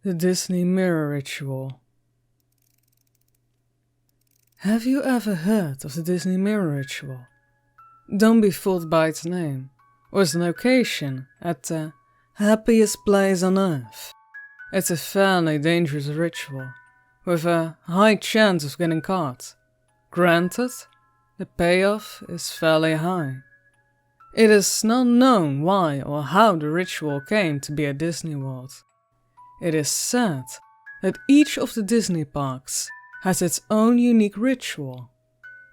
The Disney Mirror Ritual. Have you ever heard of the Disney Mirror Ritual? Don't be fooled by its name, or its location at the happiest place on earth. It's a fairly dangerous ritual, with a high chance of getting caught. Granted, the payoff is fairly high. It is not known why or how the ritual came to be at Disney World. It is said that each of the Disney parks has its own unique ritual,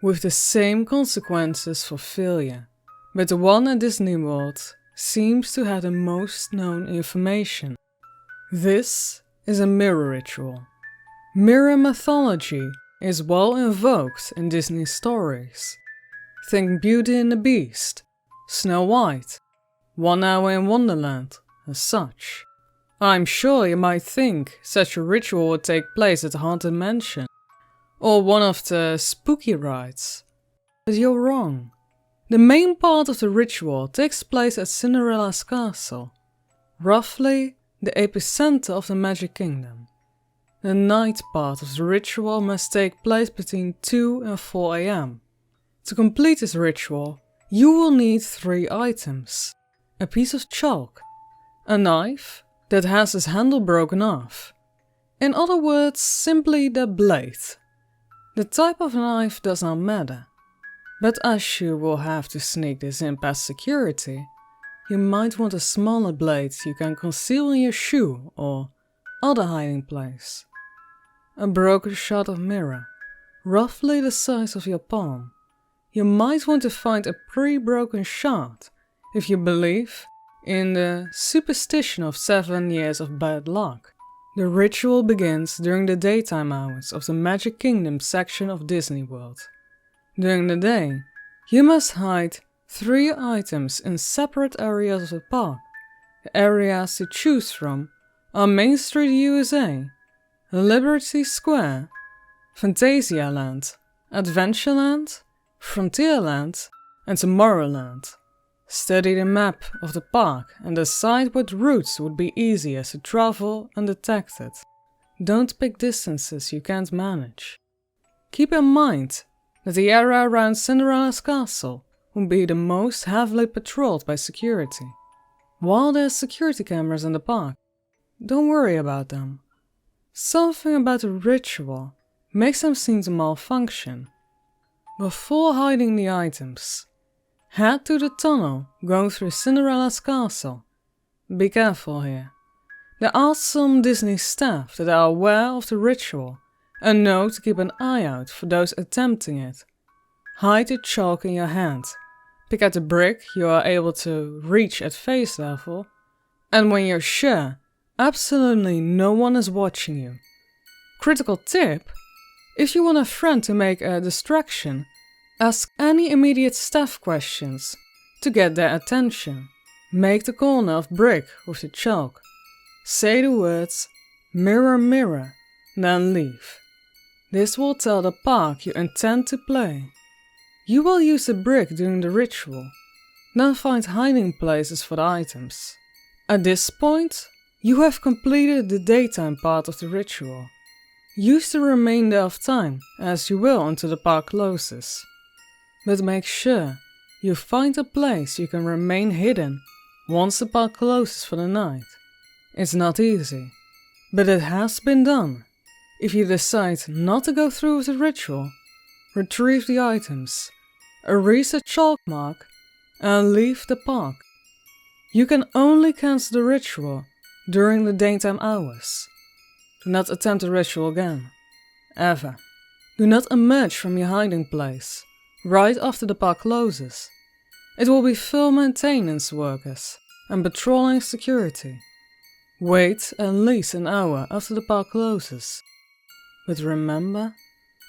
with the same consequences for failure, but the one at Disney World seems to have the most known information. This is a mirror ritual. Mirror mythology is well invoked in Disney stories. Think Beauty and the Beast, Snow White, 1 Hour in Wonderland, and such. I'm sure you might think such a ritual would take place at the Haunted Mansion, or one of the spooky rides. But you're wrong. The main part of the ritual takes place at Cinderella's castle, roughly the epicenter of the Magic Kingdom. The night part of the ritual must take place between 2 and 4 AM. To complete this ritual, you will need 3 items: a piece of chalk, a knife that has its handle broken off. In other words, simply the blade. The type of knife does not matter, but as you will have to sneak this in past security, you might want a smaller blade you can conceal in your shoe or other hiding place. A broken shard of mirror, roughly the size of your palm. You might want to find a pre-broken shard if you believe in the superstition of 7 years of bad luck. The ritual begins during the daytime hours of the Magic Kingdom section of Disney World. During the day, you must hide 3 items in separate areas of the park. The areas to choose from are Main Street USA, Liberty Square, Phantasialand, Adventureland, Frontierland, and Tomorrowland. Study the map of the park and decide what routes would be easiest to travel undetected. Don't pick distances you can't manage. Keep in mind that the area around Cinderella's castle will be the most heavily patrolled by security. While there's security cameras in the park, don't worry about them. Something about the ritual makes them seem to malfunction. Before hiding the items, head to the tunnel going through Cinderella's castle. Be careful here. There are some Disney staff that are aware of the ritual and know to keep an eye out for those attempting it. Hide the chalk in your hand. Pick out the brick you are able to reach at face level, and when you're sure absolutely no one is watching you. Critical tip: if you want a friend to make a distraction, ask any immediate staff questions to get their attention. Make the corner of brick with the chalk. Say the words "mirror, mirror," then leave. This will tell the park you intend to play. You will use the brick during the ritual, then find hiding places for the items. At this point, you have completed the daytime part of the ritual. Use the remainder of time as you will until the park closes. But make sure you find a place you can remain hidden once the park closes for the night. It's not easy, but it has been done. If you decide not to go through with the ritual, retrieve the items, erase the chalk mark, and leave the park. You can only cancel the ritual during the daytime hours. Do not attempt the ritual again. Ever. Do not emerge from your hiding place right after the park closes. It will be full maintenance workers and patrolling security. Wait at least an hour after the park closes. But remember,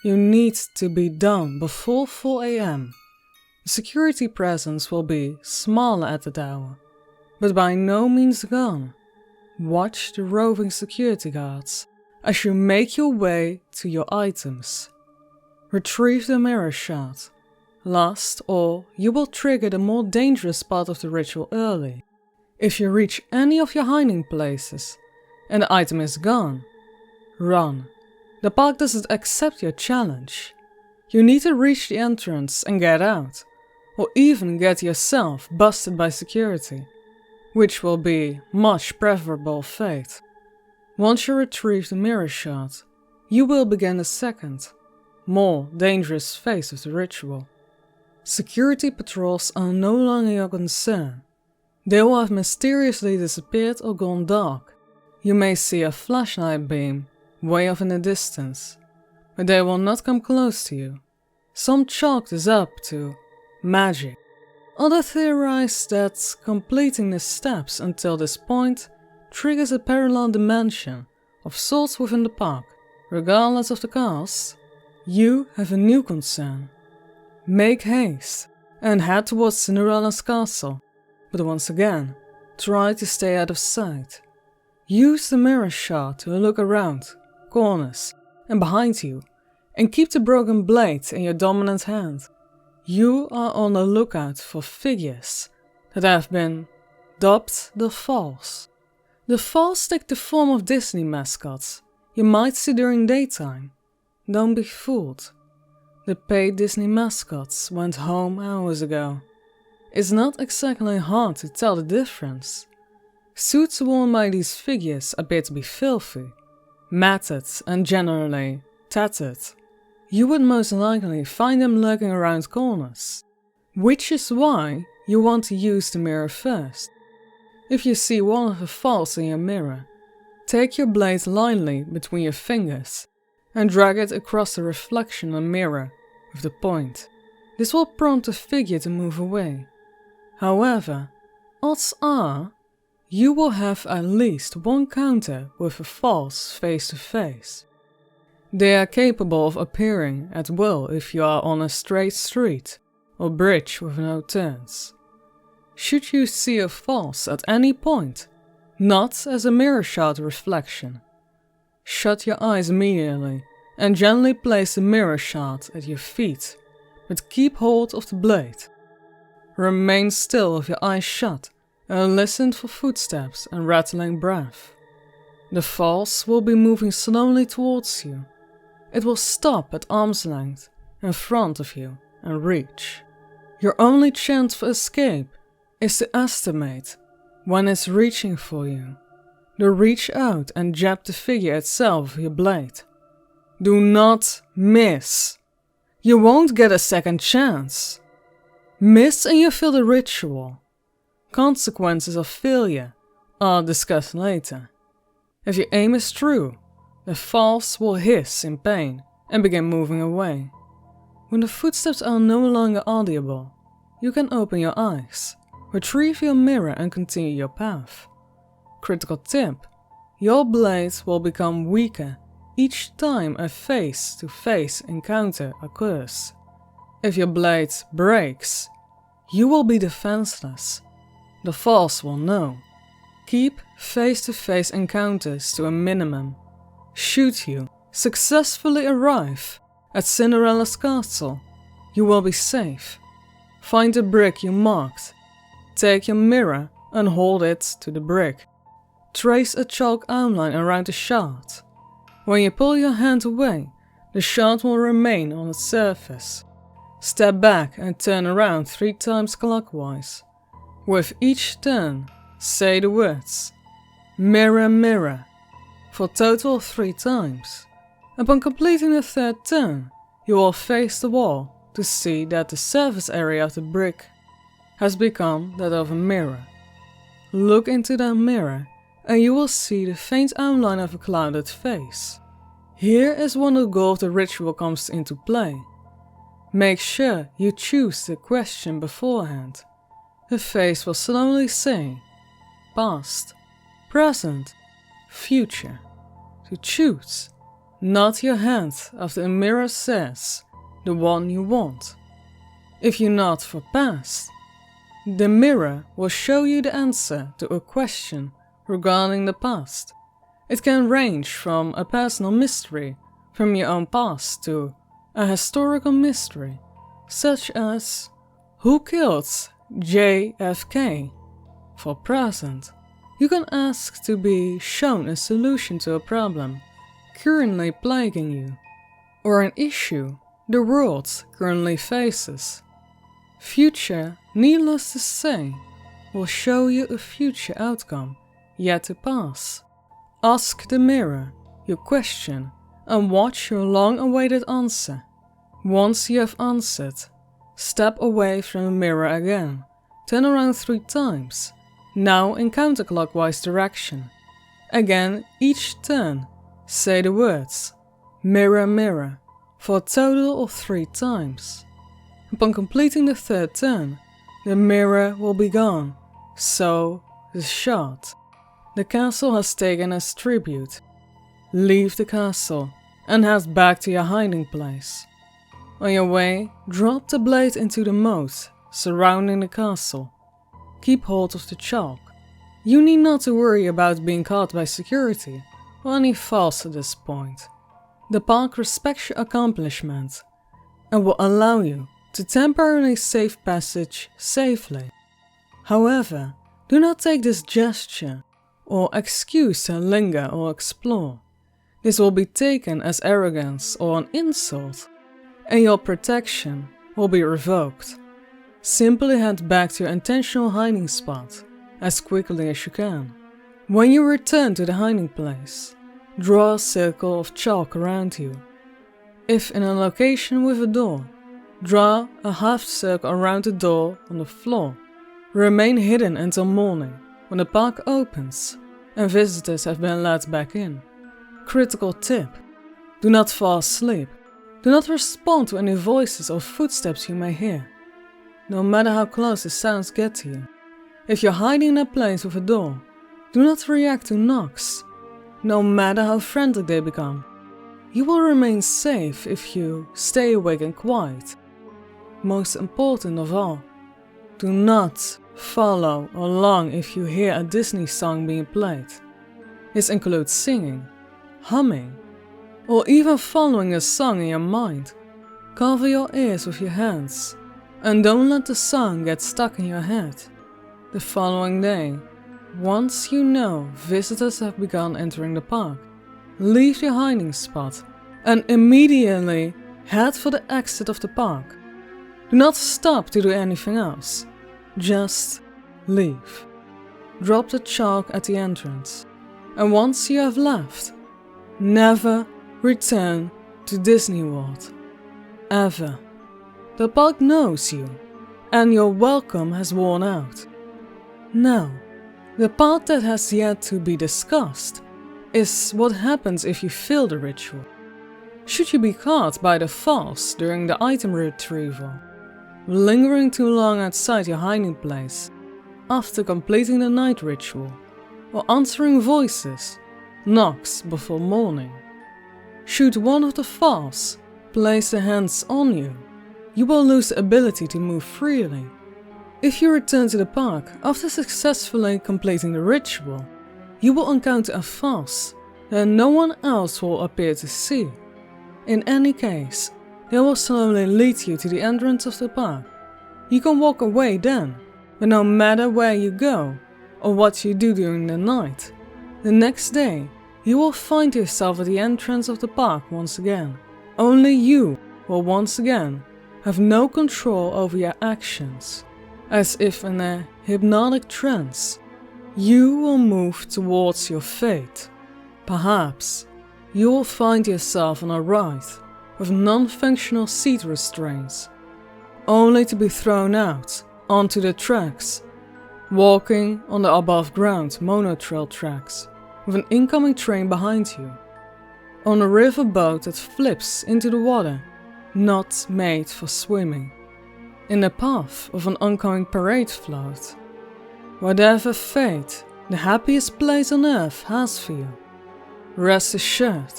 you need to be done before 4 AM. The security presence will be smaller at that hour, but by no means gone. Watch the roving security guards as you make your way to your items. Retrieve the mirror shard. Last, or you will trigger the more dangerous part of the ritual early. If you reach any of your hiding places and the item is gone, run. The park doesn't accept your challenge. You need to reach the entrance and get out, or even get yourself busted by security, which will be much preferable fate. Once you retrieve the mirror shard, you will begin the second, more dangerous phase of the ritual. Security patrols are no longer your concern. They will have mysteriously disappeared or gone dark. You may see a flashlight beam way off in the distance, but they will not come close to you. Some chalk this up to magic. Others theorize that completing the steps until this point triggers a parallel dimension of sorts within the park. Regardless of the cost, you have a new concern. Make haste and head towards Cinderella's castle, but once again, try to stay out of sight. Use the mirror shard to look around, corners, and behind you, and keep the broken blade in your dominant hand. You are on the lookout for figures that have been dubbed the False. The False take the form of Disney mascots you might see during daytime. Don't be fooled. The paid Disney mascots went home hours ago. It's not exactly hard to tell the difference. Suits worn by these figures appear to be filthy, matted and generally tattered. You would most likely find them lurking around corners, which is why you want to use the mirror first. If you see one of the False in your mirror, take your blade lightly between your fingers and drag it across the reflection in the mirror with the point. This will prompt the figure to move away. However, odds are you will have at least one encounter with a False face to face. They are capable of appearing at will if you are on a straight street or bridge with no turns. Should you see a False at any point, not as a mirror shard reflection, shut your eyes immediately and gently place the mirror shard at your feet, but keep hold of the blade. Remain still with your eyes shut and listen for footsteps and rattling breath. The False will be moving slowly towards you. It will stop at arm's length in front of you and reach. Your only chance for escape is to estimate when it's reaching for you. Then reach out and jab the figure itself with your blade. Do not miss. You won't get a second chance. Miss and you fail the ritual. Consequences of failure are discussed later. If your aim is true, the False will hiss in pain and begin moving away. When the footsteps are no longer audible, you can open your eyes, retrieve your mirror and continue your path. Critical tip: your blade will become weaker each time a face-to-face encounter occurs. If your blade breaks, you will be defenseless. The False will know. Keep face-to-face encounters to a minimum. Should you successfully arrive at Cinderella's castle, you will be safe. Find the brick you marked. Take your mirror and hold it to the brick. Trace a chalk outline around the shard. When you pull your hand away, the shard will remain on its surface. Step back and turn around 3 times clockwise. With each turn, say the words "Mirror, mirror" for a total of 3 times. Upon completing the 3rd turn, you will face the wall to see that the surface area of the brick has become that of a mirror. Look into that mirror and you will see the faint outline of a clouded face. Here is when the goal of the ritual comes into play. Make sure you choose the question beforehand. The face will slowly say past, present, future. To choose, nod your hand after the mirror says the one you want. If you nod for past, the mirror will show you the answer to a question regarding the past. It can range from a personal mystery from your own past to a historical mystery. such as "Who killed JFK?" For present, you can ask to be shown a solution to a problem currently plaguing you, or an issue the world currently faces. Future, needless to say, will show you a future outcome yet to pass. Ask the mirror your question and watch your long-awaited answer. Once you have answered, step away from the mirror again, turn around 3 times, now in counterclockwise direction. Again, each turn, say the words, "Mirror, mirror," for a total of 3 times. Upon completing the 3rd turn, the mirror will be gone, so the shot. The castle has taken as tribute. Leave the castle and head back to your hiding place. On your way, drop the blade into the moat surrounding the castle. Keep hold of the chalk. You need not to worry about being caught by security or any falls at this point. The park respects your accomplishment and will allow you to temporarily save passage safely. However, do not take this gesture or excuse to linger or explore. This will be taken as arrogance or an insult, and your protection will be revoked. Simply head back to your intentional hiding spot as quickly as you can. When you return to the hiding place, draw a circle of chalk around you. If in a location with a door, draw a half circle around the door on the floor. Remain hidden until morning, when the park opens and visitors have been let back in. Critical tip: do not fall asleep. Do not respond to any voices or footsteps you may hear, no matter how close the sounds get to you. If you're hiding in a place with a door, do not react to knocks, no matter how frantic they become. You will remain safe if you stay awake and quiet. Most important of all, do not follow along if you hear a Disney song being played. This includes singing, humming, or even following a song in your mind. Cover your ears with your hands and don't let the song get stuck in your head. The following day, once you know visitors have begun entering the park, leave your hiding spot and immediately head for the exit of the park. Do not stop to do anything else. Just leave. Drop the chalk at the entrance, and once you have left, never return to Disney World. Ever. The park knows you, and your welcome has worn out. Now, the part that has yet to be discussed is what happens if you fail the ritual. Should you be caught by the falls during the item retrieval, lingering too long outside your hiding place after completing the night ritual, or answering voices, knocks before morning. Should one of the falls place their hands on you, you will lose the ability to move freely. If you return to the park after successfully completing the ritual, you will encounter a falls that no one else will appear to see. In any case, they will slowly lead you to the entrance of the park. You can walk away then, but no matter where you go or what you do during the night, the next day you will find yourself at the entrance of the park once again. Only you will once again have no control over your actions. As if in a hypnotic trance, you will move towards your fate. Perhaps you will find yourself on a ride with non-functional seat restraints, only to be thrown out onto the tracks, walking on the above-ground monotrail tracks with an incoming train behind you, on a riverboat that flips into the water, not made for swimming, in the path of an oncoming parade float. Whatever fate the happiest place on earth has for you, rest assured,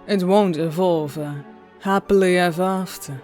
it won't involve a happily ever after.